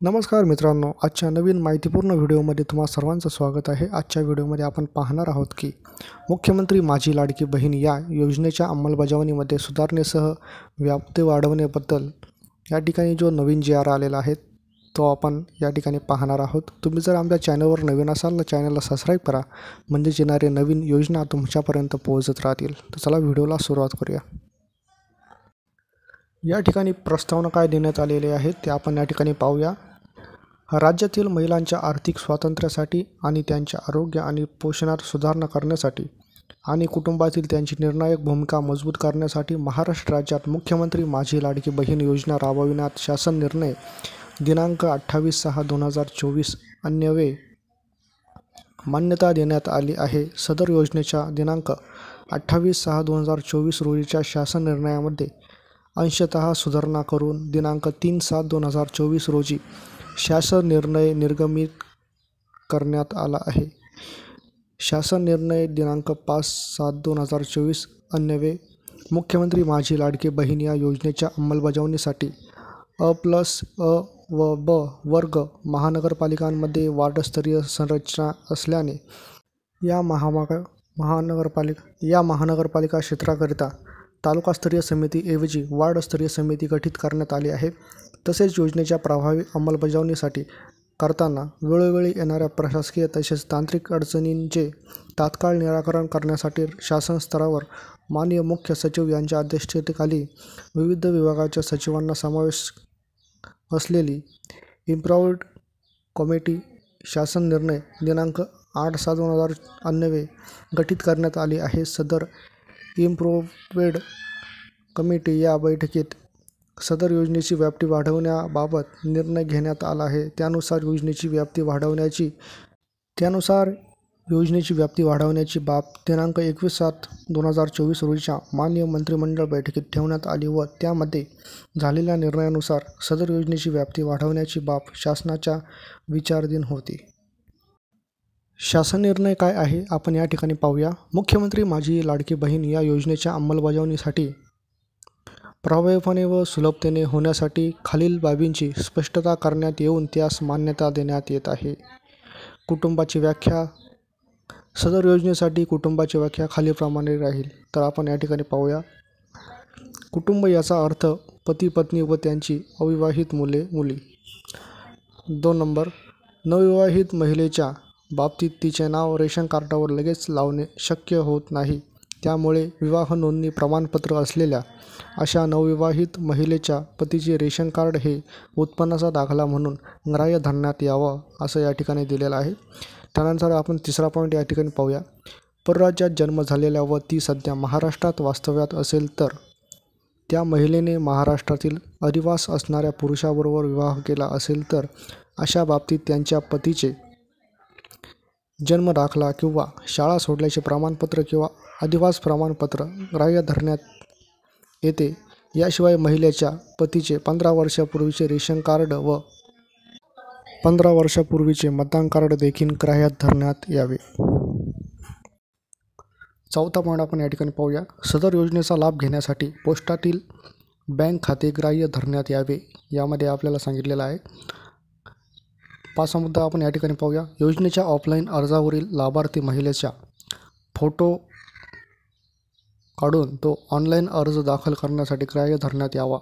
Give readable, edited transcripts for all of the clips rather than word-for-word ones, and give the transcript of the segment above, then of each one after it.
नमस्कार मित्रांनो, आजच्या नवीन माहितीपूर्ण व्हिडिओमध्ये तुम्हा सर्वांचं स्वागत आहे. आजच्या व्हिडिओमध्ये आपण पाहणार आहोत की मुख्यमंत्री माझी लाडकी बहीण या योजनेच्या अंमलबजावणीमध्ये सुधारणेसह व्याप्ती वाढवण्याबद्दल या ठिकाणी जो नवीन जी आर आलेला आहे तो आपण या ठिकाणी पाहणार आहोत. तुम्ही जर आमच्या चॅनलवर नवीन असाल तर चॅनलला सबस्क्राईब करा, म्हणजे येणारे नवीन योजना तुमच्यापर्यंत पोहोचत राहतील. तर चला व्हिडिओला सुरुवात करूया. या ठिकाणी प्रस्तावना काय देण्यात आलेले आहेत ते आपण या ठिकाणी पाहूया. राज्यातील महिलांच्या आर्थिक स्वातंत्र्यासाठी आणि त्यांच्या आरोग्य आणि पोषणात सुधारणा करण्यासाठी आणि कुटुंबातील त्यांची निर्णायक भूमिका मजबूत करण्यासाठी महाराष्ट्र राज्यात मुख्यमंत्री माझी लाडकी बहीण योजना राबविण्यात शासन निर्णय दिनांक 28/6/2024 अन्वये मान्यता देण्यात आली आहे. सदर योजनेच्या दिनांक 28/6/2024 रोजीच्या शासन निर्णयामध्ये अंशतः सुधारणा करून दिनांक 3/7/2024 रोजी शासन निर्णय निर्गमित करण्यात आला आहे. शासन निर्णय दिनांक 5/7/2024 अन्वये मुख्यमंत्री माझी लाडकी बहीण या योजनेच्या अंमलबजावणीसाठी अ व ब वर्ग महानगरपालिकांमध्ये वार्डस्तरीय संरचना असल्याने या महानगरपालिका क्षेत्राकरिता तालुकास्तरीय समितीऐवजी वार्डस्तरीय समिती गठीत करण्यात आली आहे. तसेच योजनेच्या प्रभावी अंमलबजावणीसाठी करताना वेळोवेळी येणाऱ्या प्रशासकीय तसेच तांत्रिक अडचणींचे तात्काळ निराकरण करण्यासाठी शासन स्तरावर माननीय मुख्य सचिव यांच्या अध्यक्षतेखाली विविध विभागाच्या सचिवांना समावेश असलेली इम्प्रॉव्ड कमिटी शासन निर्णय दिनांक 8/7/2000 अन्वये गठीत करण्यात आली आहे. सदर इम्प्रोव्ड कमिटी या बैठकीत सदर योजनेची व्याप्ती वाढवण्याबाबत निर्णय घेण्यात आला आहे. त्यानुसार योजनेची व्याप्ती वाढवण्याची बाब दिनांक 21/7/2024 रोजीच्या माननीय मंत्रिमंडळ बैठकीत ठेवण्यात आली व त्यामध्ये झालेल्या निर्णयानुसार सदर योजनेची व्याप्ती वाढवण्याची बाब शासनाच्या विचाराधीन होती. शासन निर्णय काय आहे आपण या ठिकाणी पाहूया. मुख्यमंत्री माझी लाडकी बहीण या योजनेच्या अंमलबजावणीसाठी प्रभावीपणे व सुलभतेने होण्यासाठी खालील बाबींची स्पष्टता करण्यात येऊन त्यास मान्यता देण्यात येत आहे. कुटुंबाची व्याख्या. सदर योजनेसाठी कुटुंबाची व्याख्या खालीलप्रमाणे राहील. तर आपण या ठिकाणी पाहूया. कुटुंब याचा अर्थ पती पत्नी व त्यांची अविवाहित मुले-मुली. 2 नंबर, नवविवाहित महिलेच्या बाबतीत तिचे नाव रेशन कार्डावर लगेच लावणे शक्य होत नाही. त्यामुळे विवाह नोंदणी प्रमाणपत्र असलेल्या अशा नवविवाहित महिलेच्या पतीचे रेशन कार्ड हे उत्पन्नाचा दाखला म्हणून ग्राह्य धरण्यात यावं असं या ठिकाणी दिलेलं आहे. त्यानंतर आपण तिसरा पॉईंट या ठिकाणी पाहूया. परराज्यात जन्म झालेल्या व ती सध्या महाराष्ट्रात वास्तव्यात असेल तर त्या महिलेने महाराष्ट्रातील अधिवास असणाऱ्या पुरुषाबरोबर विवाह केला असेल तर अशा बाबतीत त्यांच्या पतीचे जन्मदाखला किंवा शाळा सोडल्याचे प्रमाणपत्र किंवा अधिवास प्रमाणपत्र ग्राह्य धरण्यात येते. याशिवाय महिलेच्या पतीचे 15 वर्षापूर्वीचे रेशन कार्ड व 15 वर्षापूर्वीचे मतदान कार्ड देखील ग्राह्यात धरण्यात यावे. चौथा पॉईंट आपण या ठिकाणी पाहूया. सदर योजनेचा लाभ घेण्यासाठी पोस्टातील बँक खाते ग्राह्य धरण्यात यावे. यामध्ये आपल्याला सांगितलेलं आहे. 5 मुद्दा आपण या ठिकाणी पाहूया. योजनेच्या ऑफलाईन अर्जावरील लाभार्थी महिलेचा फोटो काढून तो ऑनलाईन अर्ज दाखल करण्यासाठी ग्राह्य धरण्यात यावा.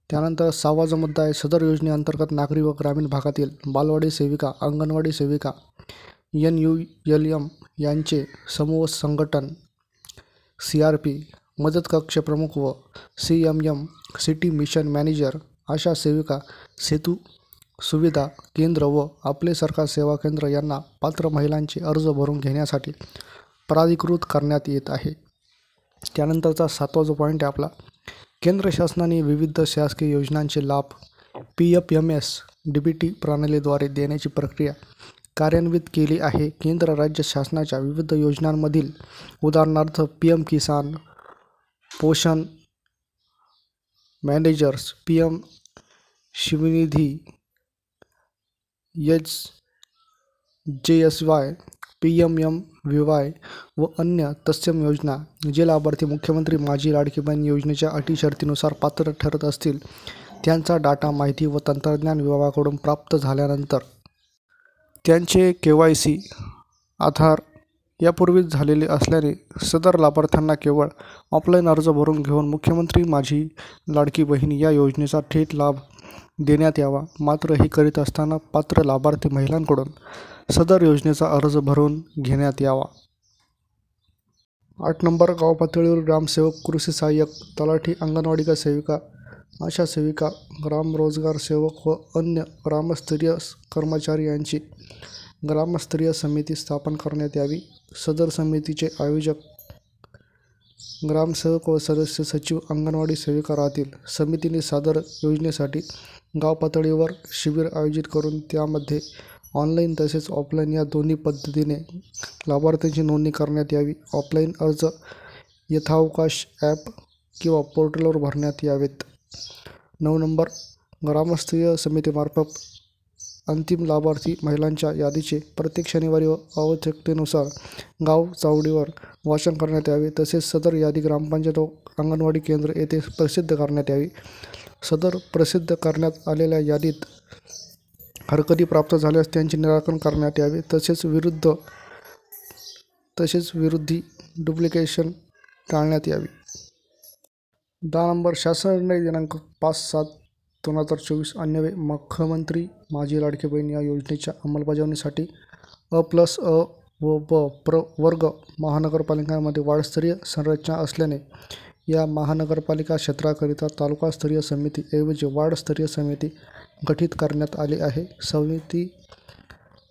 त्यानंतर 6वा जो मुद्दा आहे. सदर योजनेअंतर्गत नागरी व ग्रामीण भागातील बालवाडी सेविका, अंगणवाडी सेविका, NULM यांचे समूह संघटन, CRP, मदत कक्ष प्रमुख व CMM सिटी मिशन मॅनेजर अशा सेविका सेतू सुविधा केंद्र व आपले सरकार सेवा केंद्र यांना पात्र महिलांचे अर्ज भरून घेण्यासाठी प्राधिकृत करण्यात येत आहे. त्यानंतरचा 7वा जो पॉईंट आहे आपला. केंद्र शासनाने विविध शासकीय योजनांचे लाभ PFMS DBT प्रणालीद्वारे देण्याची प्रक्रिया कार्यान्वित केली आहे. केंद्र राज्य शासनाच्या विविध योजनांमधील उदाहरणार्थ PM किसान, पोषण मॅनेजर्स, PM शिवनिधी, JSY, PMMVY व अन्य तत्सम योजना जे लाभार्थी मुख्यमंत्री माझी लाडकी बहीण योजनेच्या अटी शर्तीनुसार पात्र ठरत असतील त्यांचा डाटा माहिती व तंत्रज्ञान विभागाकडून प्राप्त झाल्यानंतर त्यांचे KYC आधार यापूर्वीच झालेले असल्याने सदर लाभार्थ्यांना केवळ ऑफलाईन अर्ज भरून घेऊन मुख्यमंत्री माझी लाडकी बहीण या योजनेचा थेट लाभ देण्यात यावा. मात्र हे करीत असताना पात्र लाभार्थी महिलांकडून सदर योजनेचा अर्ज भरून घेण्यात यावा. 8 नंबर, गाव पातळीवर ग्रामसेवक, कृषी सहाय्यक, तलाठी, अंगणवाडी सेविका, आशा सेविका, ग्राम रोजगार सेवक व अन्य ग्रामस्तरीय कर्मचारी यांची ग्रामस्तरीय समिती स्थापन करण्यात यावी. सदर समितीचे आयोजक ग्रामसेवक व सदस्य सचिव अंगणवाडी सेविका राहतील. समितीने सदर योजनेसाठी गाव पातळीवर शिबिर आयोजित करून त्यामध्ये ऑनलाईन तसेच ऑफलाईन या दोन्ही पद्धतीने लाभार्थ्यांची नोंदणी करण्यात यावी. ऑफलाईन अर्ज यथावकाश ॲप किंवा पोर्टलवर भरण्यात यावेत. 9 नंबर, ग्रामस्तरीय समितीमार्फत अंतिम लाभार्थी महिलांच्या यादीचे प्रत्येक शनिवारी व आवश्यकतेनुसार गाव चावडीवर वाचन करण्यात यावे. तसेच सदर यादी ग्रामपंचायत व अंगणवाडी केंद्र येथे प्रसिद्ध करण्यात यावी. सदर प्रसिद्ध करण्यात आलेल्या यादीत हरकती प्राप्त झाल्यास त्यांचे निराकरण करण्यात यावे. तसेच विरुद्धी डुप्लिकेशन टाळण्यात यावी. 10 नंबर, शासन निर्णय दिनांक 5/7/2024 अन्वये मुख्यमंत्री माझी लाडकी बहीण या योजनेच्या अंमलबजावणीसाठी अ+अ व ब प्रवर्ग महानगरपालिकांमध्ये वार्डस्तरीय संरचना असल्याने या महानगरपालिका क्षेत्राकरिता तालुकास्तरीय समिती ऐवजी वार्डस्तरीय समिती गठीत करण्यात आली आहे. समिती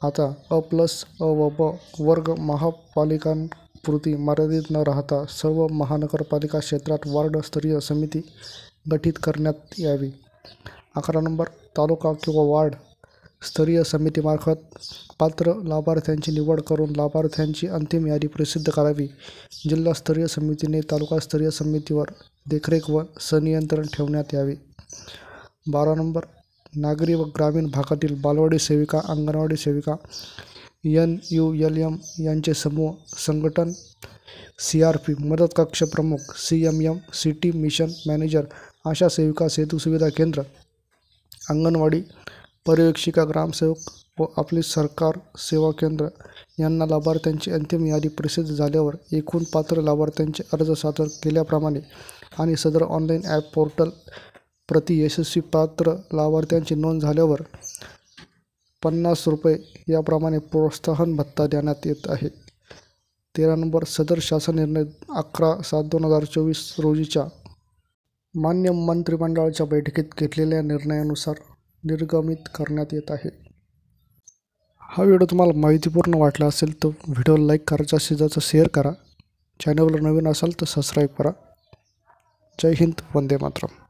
आता अ+अ व ब वर्ग महापालिकांपुरती मर्यादित न राहता सर्व महानगरपालिका क्षेत्रात वार्डस्तरीय समिती गठीत करण्यात यावी. 11 नंबर, तालुका किंवा वार्ड स्तरीय समितीमार्फत पात्र लाभार्थ्यांची निवड करून लाभार्थ्यांची अंतिम यादी प्रसिद्ध करावी. जिल्हास्तरीय समितीने तालुकास्तरीय समितीवर देखरेख व संनियंत्रण ठेवण्यात यावे. 12 नंबर, नागरी व ग्रामीण भागातील बालवाडी सेविका, अंगणवाडी सेविका, NULM यांचे समूह संघटन, CRP मदत कक्ष प्रमुख, CMM सिटी मिशन मॅनेजर, आशा सेविका, सेतू सुविधा केंद्र, अंगणवाडी पर्यवेक्षिका, ग्रामसेवक व आपली सरकार सेवा केंद्र यांना लाभार्थ्यांची अंतिम यादी प्रसिद्ध झाल्यावर एकूण पात्र लाभार्थ्यांचे अर्ज सादर केल्याप्रमाणे आणि सदर ऑनलाईन ॲप पोर्टल प्रति यशस्वी पात्र लाभार्थ्यांची नोंद झाल्यावर ₹50 याप्रमाणे प्रोत्साहन भत्ता देण्यात येत आहे. 13 नंबर, सदर शासन निर्णय 11/7/2024 रोजीच्या मान्य मंत्रिमंडळाच्या बैठकीत घेतलेल्या निर्णयानुसार निर्गमित करण्यात येत आहे. हा व्हिडिओ तुम्हाला माहितीपूर्ण वाटला असेल तर व्हिडिओला लाईक करा, जास्तीत जास्त शेअर करा. चॅनलवर नवीन असाल तर सबस्क्राईब करा. जय हिंद, वंदे मातरम.